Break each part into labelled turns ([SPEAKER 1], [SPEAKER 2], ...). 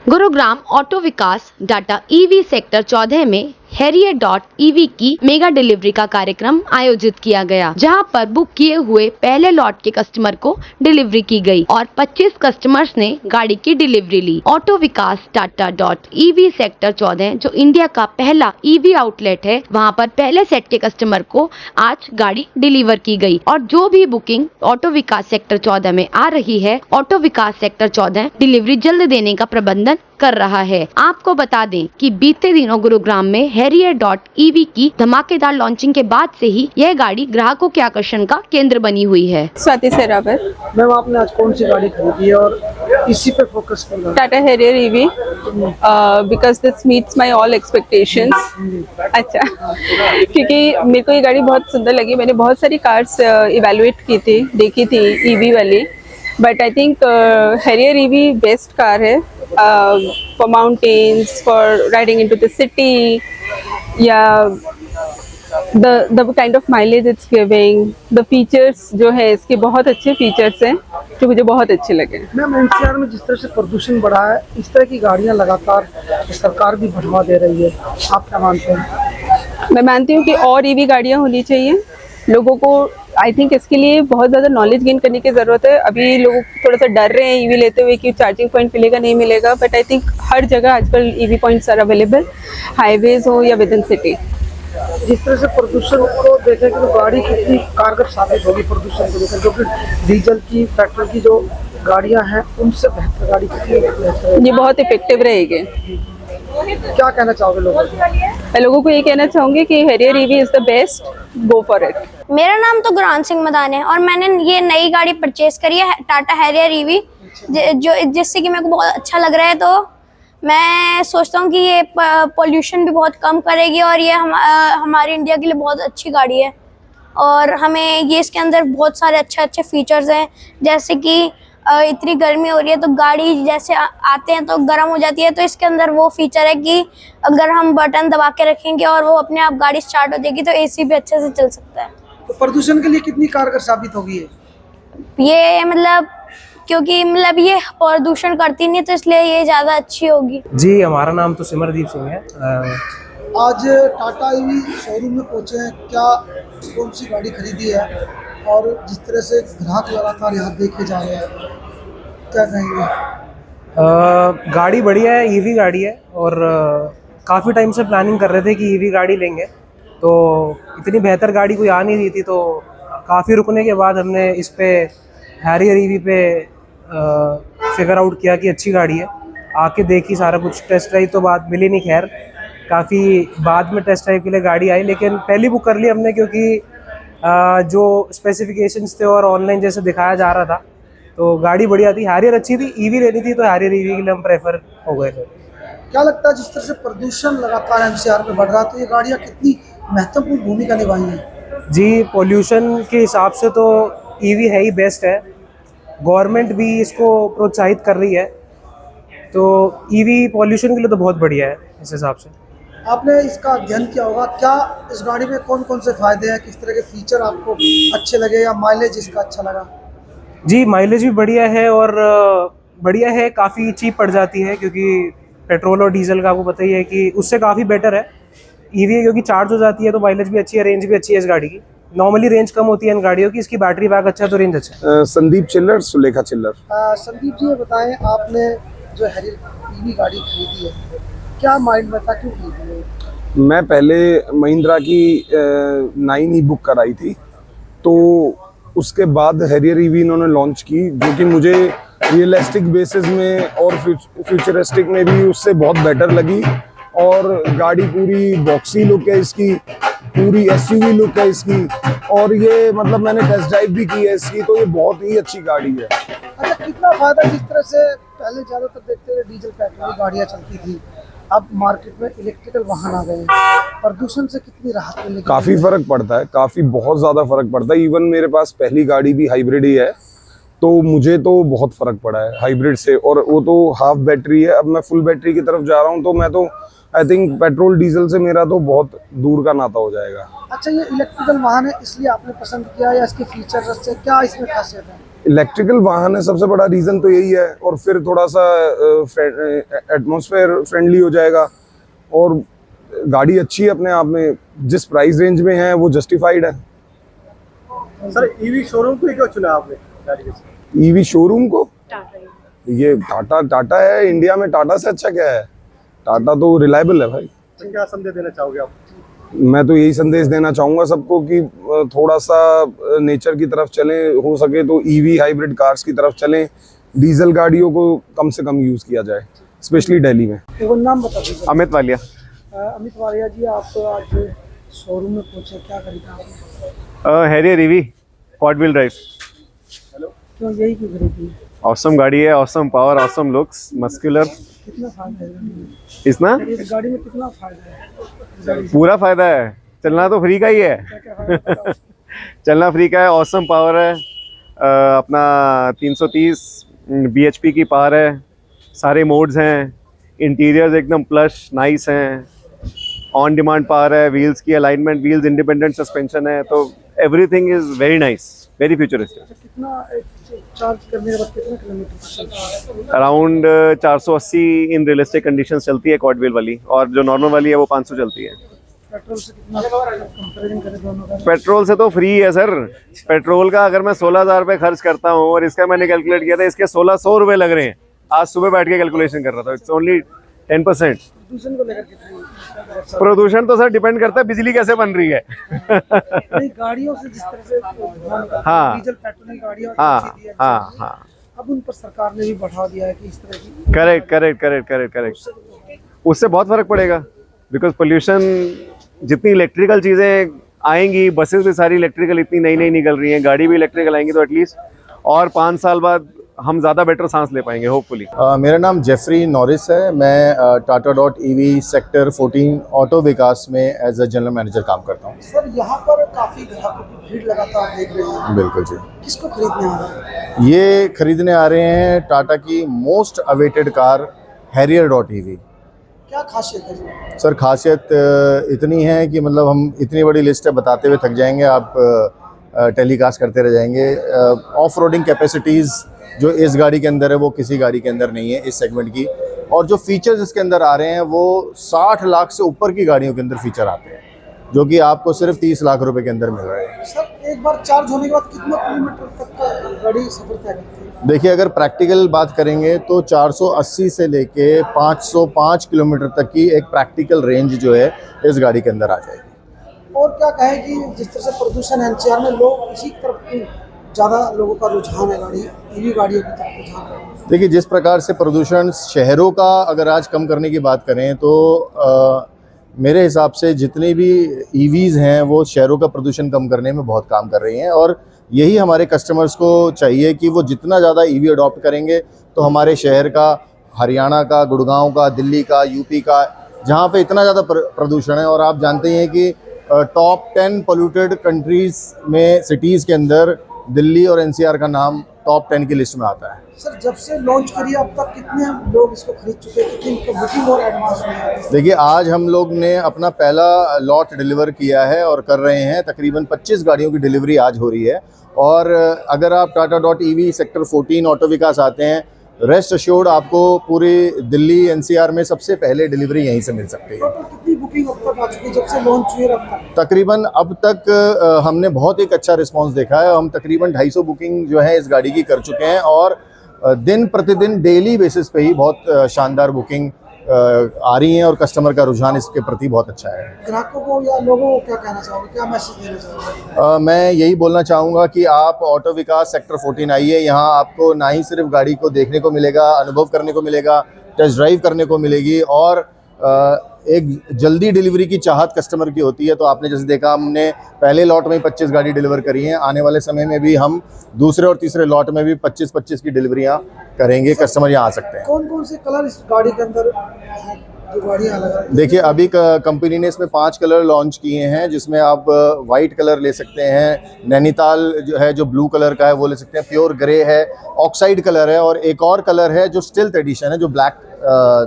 [SPEAKER 1] Gurugram auto विकास data EV sector 14 में हैरियर.ईवी की mega delivery का कार्यक्रम आयोजित किया गया, जहां पर बुक किए हुए पहले लॉट के कस्टमर को डिलीवरी की गई और 25 कस्टमर्स ने गाड़ी की डिलीवरी ली। ऑटो विकास डाटा.ईवी सेक्टर 14 जो इंडिया का पहला ईवी आउटलेट है, वहां पर पहले सेट के कस्टमर को आज गाड़ी डिलीवर की गई और जो भी बुकिंग ऑटो विकास सेक्टर 14 में आ रही है, ऑटो विकास सेक्टर 14 डिलीवरी जल्द देने का प्रबंधन कर रहा है। आपको बता दें कि बीते दिनों गुरुग्राम में हैरियर.ईवी की धमाकेदार लॉन्चिंग के बाद से ही यह गाड़ी ग्राहकों के आकर्षण का केंद्र बनी हुई है।
[SPEAKER 2] स्वाति सेरावर।
[SPEAKER 3] मैम, आपने आज कौन सी गाड़ी खरीदी है और इसी पे फोकस कर रहा है?
[SPEAKER 2] Tata Harrier EV because this meets my all expectations. अच्छा, क्योंकि मेरे को ये गाड़ी बहुत सुंदर लगी। मैंने बहुत सारी कार्स इवैल्यूएट की थी, देखी थी ईवी वाली, but I think Harrier EV best car है for mountains, for riding into the city, the kind of mileage it's giving, the features जो है इसके बहुत अच्छे फीचर्स हैं जो मुझे बहुत अच्छे लगे।
[SPEAKER 3] मैम, एनसीआर में जिस तरह से प्रदूषण बढ़ा है, इस तरह की गाड़ियां लगातार सरकार भी बढ़वा दे रही है, आप क्या मानते हैं?
[SPEAKER 2] मैं मानती हूँ कि और ईवी गाड़ियाँ होनी चाहिए। लोगों को आई थिंक इसके लिए बहुत ज़्यादा नॉलेज गेन करने की ज़रूरत है। अभी लोग थोड़ा सा डर रहे हैं ईवी लेते हुए कि चार्जिंग पॉइंट मिलेगा नहीं मिलेगा, बट आई थिंक हर जगह आजकल EV points are available, highways हो या विद इन सिटी।
[SPEAKER 3] जिस तरह से प्रदूषण को देखें कि तो गाड़ी कितनी कारगर साबित होगी प्रदूषण को लेकर, क्योंकि डीजल की, पेट्रोल की जो गाड़ियां हैं उनसे बेहतर गाड़ी कितनी बेहतर है?
[SPEAKER 2] ये बहुत इफेक्टिव रहेगी।
[SPEAKER 3] क्या कहना चाहोगे लोगों को?
[SPEAKER 2] मैं लोगों को ये कहना चाहूँगी कि Harrier EV is the best, go for it.
[SPEAKER 4] मेरा नाम तो गुरान सिंह मदान है और मैंने ये नई गाड़ी परचेज करी है टाटा हैरियर ईवी, जो जिससे कि मेरे को बहुत अच्छा लग रहा है। तो मैं सोचता हूँ कि ये पोल्यूशन भी बहुत कम करेगी और ये हमारे इंडिया के लिए बहुत अच्छी गाड़ी है। और हमें ये इसके अंदर बहुत सारे अच्छे फीचर्स हैं, जैसे कि इतनी गर्मी हो रही है तो गाड़ी जैसे आते हैं तो गर्म हो जाती है, तो इसके अंदर वो फीचर है कि अगर हम बटन दबा के रखेंगे और वो अपने आप गाड़ी स्टार्ट हो जाएगी, तो एसी भी अच्छे से चल सकता है।
[SPEAKER 3] तो प्रदूषण के लिए कितनी कारगर साबित होगी
[SPEAKER 4] ये मतलब क्योंकि मतलब ये प्रदूषण करती नहीं, तो इसलिए ये ज़्यादा अच्छी होगी।
[SPEAKER 5] जी, हमारा नाम तो सिमरदीप सिंह है।
[SPEAKER 3] आज टाटा ईवी शोरूम में पहुंचे हैं, क्या कौन सी गाड़ी खरीदी है और जिस तरह से ग्राहक लगातार यहाँ देखे जा रहे हैं, क्या कहेंगे?
[SPEAKER 5] गाड़ी बढ़िया है, ईवी गाड़ी है और काफ़ी टाइम से प्लानिंग कर रहे थे कि ईवी गाड़ी लेंगे, तो इतनी बेहतर गाड़ी कोई आ नहीं रही थी, तो काफ़ी रुकने के बाद हमने इस पे हैरियर ईवी पे फिगर आउट किया कि अच्छी गाड़ी है। आके देखी सारा कुछ, टेस्ट ड्राइव तो बात मिली नहीं, खैर काफ़ी बाद में टेस्ट ड्राइव के लिए गाड़ी आई, लेकिन पहली बुक कर ली हमने क्योंकि जो स्पेसिफिकेशंस थे और ऑनलाइन जैसे दिखाया जा रहा था तो गाड़ी बढ़िया थी, हैरियर अच्छी थी। ईवी लेनी थी तो हैरियर ईवी के लिए हम प्रेफर हो गए थे।
[SPEAKER 3] क्या लगता है जिस तरह से प्रदूषण लगातार एनसीआर में बढ़ रहा है, तो ये गाड़ियाँ कितनी महत्वपूर्ण भूमिका निभाएंगी?
[SPEAKER 5] जी, पोल्यूशन के हिसाब से तो ईवी है ही बेस्ट है। गवर्नमेंट भी इसको प्रोत्साहित कर रही है, तो ईवी पोल्यूशन के लिए तो बहुत बढ़िया है इस हिसाब से।
[SPEAKER 3] आपने इसका अध्ययन किया होगा, क्या इस गाड़ी में कौन कौन से फायदे हैं, किस तरह के फीचर आपको अच्छे लगे या माइलेज इसका अच्छा लगा? जी,
[SPEAKER 5] माइलेज भी बढ़िया है और बढ़िया है, काफ़ी चीप पड़ जाती है क्योंकि पेट्रोल और डीजल का आपको पता ही है कि उससे काफ़ी बेटर है ईवी, क्योंकि चार्ज हो जाती है तो माइलेज भी अच्छी है, रेंज भी अच्छी है इस गाड़ी की। नॉर्मली रेंज कम होती है इन गाड़ियों की, इसकी बैटरी बैक अच्छा है तो रेंज अच्छा है।
[SPEAKER 6] संदीप चिल्लर, सुलेखा चिल्लर।
[SPEAKER 3] संदीप जी, ये बताएं, आपने जो हैरियर ईवी गाड़ी खरीदी है, क्या माइंड में था, क्यों खरीदी है?
[SPEAKER 6] मैं पहले महिंद्रा की 9 ही बुक कराई थी, तो उसके बाद हैरियर ईवी इन्होंने लॉन्च की, जो कि मुझे रियलिस्टिक बेसिस में और फ्यूचरिस्टिक में भी उससे बहुत बेटर लगी। और गाड़ी पूरी बॉक्सी लुक है इसकी, पूरी एसयूवी लुक है इसकी, और ये मतलब मैंने टेस्ट ड्राइव भी की है इसकी, तो ये बहुत ही अच्छी गाड़ी है।
[SPEAKER 3] अच्छा, कितना फायदा, जिस तरह से पहले ज़्यादातर देखते थे डीजल पेट्रोल गाड़ियाँ चलती थी, अब मार्केट में इलेक्ट्रिकल वाहन आ गए हैं, प्रदूषण से कितनी राहत मिलेगी?
[SPEAKER 6] काफ़ी फ़र्क पड़ता है, काफ़ी बहुत ज़्यादा फ़र्क पड़ता है। इवन मेरे पास पहली गाड़ी भी हाइब्रिड ही है, तो मुझे तो बहुत फ़र्क पड़ा है हाइब्रिड से, और वो तो हाफ बैटरी है। अब मैं फुल बैटरी की तरफ जा रहा हूँ, तो मैं तो आई थिंक पेट्रोल डीजल से मेरा तो बहुत दूर का नाता हो जाएगा।
[SPEAKER 3] अच्छा, ये इलेक्ट्रिकल वाहन है इसलिए आपने पसंद किया या इसके फीचर्स अच्छे, क्या इसमें खासियत है?
[SPEAKER 6] इलेक्ट्रिकल वाहन है, सबसे बड़ा रीज़न तो यही है। और फिर थोड़ा सा एटमॉस्फेयर फ्रेंडली हो जाएगा, और गाड़ी अच्छी है अपने आप में, जिस प्राइस रेंज में है वो जस्टिफाइड है।
[SPEAKER 7] सर ईवी शोरूम को ही क्यों चुना आपने गाड़ी के साथ?
[SPEAKER 6] ईवी शोरूम को, ये टाटा है, इंडिया में टाटा से अच्छा क्या है? टाटा तो रिलायबल है भाई।
[SPEAKER 7] तो क्या संदेश देना चाहोगे आप?
[SPEAKER 6] मैं तो यही संदेश देना चाहूँगा सबको कि थोड़ा सा नेचर की तरफ चलें, हो सके तो ईवी हाइब्रिड कार्स की तरफ चलें, डीजल गाड़ियों को कम से कम यूज़ किया जाए, स्पेशली दिल्ली में।
[SPEAKER 3] एक बार नाम बता दीजिए।
[SPEAKER 8] अमित वालिया।
[SPEAKER 3] अमित वालिया जी, आप आज शोरूम में पहुंचे, क्या खरीदा आपने?
[SPEAKER 8] Harrier EV quad wheel drive.
[SPEAKER 3] क्यों यही क्यों खरीदी?
[SPEAKER 8] ऑसम गाड़ी है, awesome power, awesome looks, muscular.
[SPEAKER 3] कितना फायदा है
[SPEAKER 8] इसना
[SPEAKER 3] इस गाड़ी में? कितना फायदा है?
[SPEAKER 8] पूरा फायदा है, चलना तो फ्री का ही है।
[SPEAKER 3] क्या क्या फायदा बताओ?
[SPEAKER 8] चलना फ्री का है, ऑसम पावर है, अपना 330 bhp की पावर है, सारे मोड्स हैं, इंटीरियर्स एकदम प्लश नाइस हैं, ऑन डिमांड पावर है, व्हील्स की अलाइनमेंट, व्हील्स इंडिपेंडेंट सस्पेंशन है, तो everything is very nice, very futuristic.
[SPEAKER 3] कितना चार्ज करने के बाद कितना किलोमीटर तक चलता है?
[SPEAKER 8] अराउंड 480 इन रियलिस्टिक कंडीशंस चलती है क्वाड व्हील वाली, और जो नॉर्मल वाली है वो 500 चलती है।
[SPEAKER 3] पेट्रोल से कितना कंपैरिजन करें दोनों का?
[SPEAKER 8] पेट्रोल से तो फ्री है सर। पेट्रोल का अगर मैं 16,000 रुपये खर्च करता हूँ, और इसका मैंने कैलकुलेट किया था, इसके 1600 रुपये लग रहे हैं। आज सुबह बैठ के कैलकुलेशन कर रहा था, इट्स ओनली 10%।
[SPEAKER 3] प्रदूषण को लेकर कितनी?
[SPEAKER 8] प्रदूषण तो सर डिपेंड करता है बिजली कैसे बन रही है।
[SPEAKER 3] नहीं, गाड़ियों से जिस तरह से
[SPEAKER 8] हाँ।
[SPEAKER 3] डीजल पेट्रोल की गाड़ियाँ
[SPEAKER 8] हाँ
[SPEAKER 3] सब्सिडी है,
[SPEAKER 8] हाँ हाँ,
[SPEAKER 3] अब उन पर सरकार ने भी बढ़ा दिया है कि इस तरह की।
[SPEAKER 8] Correct correct correct correct correct. उससे बहुत फर्क पड़ेगा, बिकॉज पोल्यूशन, जितनी इलेक्ट्रिकल चीज़ें आएंगी, बसेस भी सारी इलेक्ट्रिकल इतनी नई नई निकल रही हैं, गाड़ी भी इलेक्ट्रिकल आएंगी, तो एटलीस्ट और 5 साल बाद हम ज़्यादा बेटर सांस ले पाएंगे होपफुली।
[SPEAKER 9] मेरा नाम जेफरी नॉरिस है। मैं टाटा.EV सेक्टर 14 ऑटो विकास में एज अ जनरल मैनेजर काम करता हूँ।
[SPEAKER 3] सर, यहाँ पर काफी ग्राहकों की भीड़ लगातार देख रहे हैं।
[SPEAKER 9] बिल्कुल जी।
[SPEAKER 3] किसको खरीदने आ रहे हैं?
[SPEAKER 9] ये खरीदने आ रहे हैं टाटा की मोस्ट अवेटेड कार हैरियर.EV।
[SPEAKER 3] क्या खासियत है जी?
[SPEAKER 9] सर, खासियत इतनी है कि मतलब हम इतनी बड़ी लिस्ट है, बताते हुए थक जाएंगे, आप टेलीकास्ट करते रह जाएंगे। ऑफ रोडिंग कैपेसिटीज़ जो इस गाड़ी के अंदर है वो किसी गाड़ी के अंदर नहीं है इस सेगमेंट की, और जो फीचर्स इसके अंदर आ रहे हैं वो 60 लाख से ऊपर की गाड़ियों के अंदर फीचर आते हैं, जो कि आपको सिर्फ 30 लाख रुपए के अंदर मिल रहे हैं।
[SPEAKER 3] सर, एक बार चार्ज होने के बाद कितना किलोमीटर तक का गाड़ी सफर तय करती है?
[SPEAKER 9] देखिए, अगर प्रैक्टिकल बात करेंगे तो 480 से लेके 505 किलोमीटर तक की एक प्रैक्टिकल रेंज जो है इस गाड़ी के अंदर आ जाएगी।
[SPEAKER 3] और क्या कहें कि जिस तरह से प्रदूषण है NCR में, लोग इसी तरफ ज़्यादा लोगों का रुझान है, गाड़ी ईवी गाड़ियों की तरफ रुझान है।
[SPEAKER 9] देखिए, जिस प्रकार से प्रदूषण शहरों का अगर आज कम करने की बात करें तो मेरे हिसाब से जितनी भी EVs हैं वो शहरों का प्रदूषण कम करने में बहुत काम कर रही हैं, और यही हमारे कस्टमर्स को चाहिए कि वो जितना ज़्यादा EV अडॉप्ट करेंगे तो हमारे शहर का, हरियाणा का, गुड़गांव का, दिल्ली का, यूपी का, जहाँ पे इतना ज़्यादा प्रदूषण है, और आप जानते हैं कि टॉप 10 पोल्यूटेड कंट्रीज़ में, सिटीज़ के अंदर दिल्ली और NCR का नाम टॉप 10 की लिस्ट में आता है।
[SPEAKER 3] सर, जब से लॉन्च करी अब तक कितने लोग इसको खरीद चुके हैं? कितनी बुकिंग और एडवांस में है?
[SPEAKER 9] देखिए, आज हम लोग ने अपना पहला लॉट डिलीवर किया है और कर रहे हैं। तकरीबन 25 गाड़ियों की डिलीवरी आज हो रही है, और अगर आप टाटा.EV सेक्टर 14 ऑटो विकास आते हैं, रेस्ट अश्योर्ड आपको पूरी दिल्ली NCR में सबसे पहले डिलीवरी यहीं से मिल सकती है।
[SPEAKER 3] टोटल कितनी बुकिंग अब तक आ चुकी है जब से लॉन्च हुई है अब तक?
[SPEAKER 9] तकरीबन अब तक हमने बहुत एक अच्छा रिस्पांस देखा है। हम तकरीबन 250 बुकिंग जो है इस गाड़ी की कर चुके हैं, और दिन प्रतिदिन डेली बेसिस पे ही बहुत शानदार बुकिंग आ रही हैं, और कस्टमर का रुझान इसके प्रति बहुत अच्छा है।
[SPEAKER 3] ग्राहकों को या लोगों को क्या कहना चाहोगे, क्या मैसेज देना चाहोगे?
[SPEAKER 9] मैं यही बोलना चाहूँगा कि आप ऑटो विकास सेक्टर 14 आइए। यहाँ आपको ना ही सिर्फ गाड़ी को देखने को मिलेगा, अनुभव करने को मिलेगा, टेस्ट ड्राइव करने को मिलेगी, और एक जल्दी डिलीवरी की चाहत कस्टमर की होती है। तो आपने जैसे देखा, हमने पहले लॉट में ही 25 गाड़ी डिलीवर करी हैं। आने वाले समय में भी हम दूसरे और तीसरे लॉट में भी 25-25 की डिलीवरियाँ करेंगे। कस्टमर यहाँ आ सकते हैं।
[SPEAKER 3] कौन कौन से कलर इस गाड़ी के अंदर हैं जो गाड़ियाँ अलग है?
[SPEAKER 9] देखिए, अभी कंपनी ने इसमें 5 कलर लॉन्च किए हैं, जिसमें आप वाइट कलर ले सकते हैं, नैनीताल जो है जो ब्लू कलर का है वो ले सकते हैं, प्योर ग्रे है, ऑक्साइड कलर है, और एक और कलर है जो स्टिल्थ एडिशन है, जो ब्लैक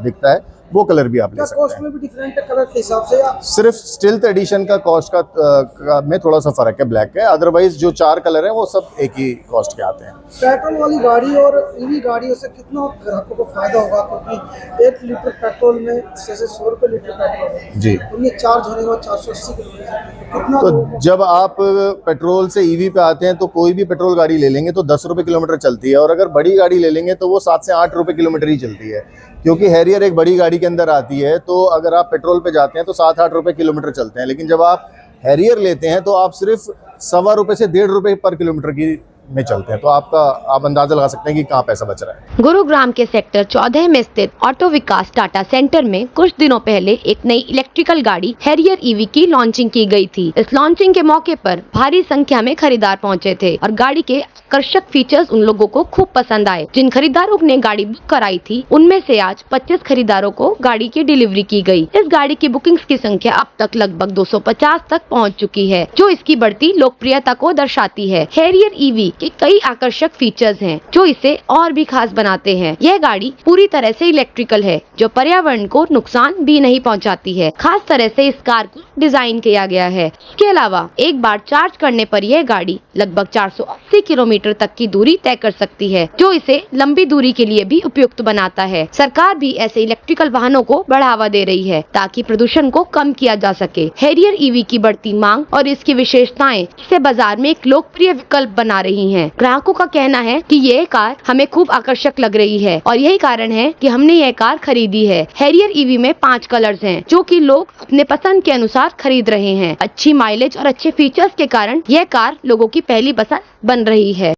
[SPEAKER 9] दिखता है, वो कलर भी आप ले
[SPEAKER 3] क्या
[SPEAKER 9] सकते
[SPEAKER 3] कॉस्ट
[SPEAKER 9] हैं।
[SPEAKER 3] में भी डिफरेंट है कलर के हिसाब से या
[SPEAKER 9] सिर्फ स्टिल्थ एडिशन का कॉस्ट का में थोड़ा सा फर्क है ब्लैक का, अदरवाइज जो 4 कलर हैं वो सब एक ही कॉस्ट के आते हैं।
[SPEAKER 3] पेट्रोल वाली गाड़ी और ईवी गाड़ियों से कितना ग्राहकों को फायदा होगा, क्योंकि 1 लीटर पेट्रोल में जैसे 100 रुपये लीटर पेट्रोल है
[SPEAKER 9] जी।
[SPEAKER 3] और ये चार्ज होने के बाद 480 किलोमीटर, कितना लोगों
[SPEAKER 9] तो
[SPEAKER 3] को-
[SPEAKER 9] जब आप पेट्रोल से ईवी पे आते हैं तो कोई भी पेट्रोल गाड़ी ले लेंगे तो 10 रुपये किलोमीटर चलती है, और अगर बड़ी गाड़ी ले लेंगे तो वो 7 से 8 रुपये किलोमीटर ही चलती है, क्योंकि हैरियर एक बड़ी गाड़ी के अंदर आती है। तो अगर आप पेट्रोल पे जाते हैं तो 7-8 रुपये किलोमीटर चलते हैं, लेकिन जब आप हैरियर लेते हैं तो आप सिर्फ ₹1.25 से ₹1.5 पर किलोमीटर की में चलते हैं। तो आप अंदाजा लगा सकते हैं कि कहाँ पैसा बच रहा है।
[SPEAKER 1] गुरुग्राम के सेक्टर 14 में स्थित ऑटो विकास टाटा सेंटर में कुछ दिनों पहले एक नई इलेक्ट्रिकल गाड़ी हैरियर ईवी की लॉन्चिंग की गई थी। इस लॉन्चिंग के मौके पर भारी संख्या में खरीदार पहुंचे थे और गाड़ी के आकर्षक फीचर्स उन लोगों को खूब पसंद आए। जिन खरीदारों ने गाड़ी बुक कराई थी उनमें से आज 25 खरीदारों को गाड़ी की डिलीवरी की गई। इस गाड़ी की बुकिंग्स की संख्या अब तक लगभग 250 तक पहुंच चुकी है, जो इसकी बढ़ती लोकप्रियता को दर्शाती है। हैरियर ईवी के कई आकर्षक फीचर्स हैं जो इसे और भी खास बनाते हैं। यह गाड़ी पूरी तरह से इलेक्ट्रिकल है, जो पर्यावरण को नुकसान भी नहीं पहुंचाती है। खास तरह से इस कार को डिजाइन किया गया है। इसके अलावा एक बार चार्ज करने पर यह गाड़ी लगभग 480 किलोमीटर तक की दूरी तय कर सकती है, जो इसे लंबी दूरी के लिए भी उपयुक्त बनाता है। सरकार भी ऐसे इलेक्ट्रिकल वाहनों को बढ़ावा दे रही है ताकि प्रदूषण को कम किया जा सके। हैरियर ईवी की बढ़ती मांग और इसकी विशेषताएं इसे बाजार में एक लोकप्रिय विकल्प बना रही हैं। ग्राहकों का कहना है कि यह कार हमें खूब आकर्षक लग रही है और यही कारण है कि हमने यह कार खरीदी है। हैरियर ईवी में 5 कलर्स हैं, जो कि लोग अपने पसंद के अनुसार खरीद रहे हैं। अच्छी माइलेज और अच्छे फीचर्स के कारण यह कार लोगों की पहली पसंद बन रही है।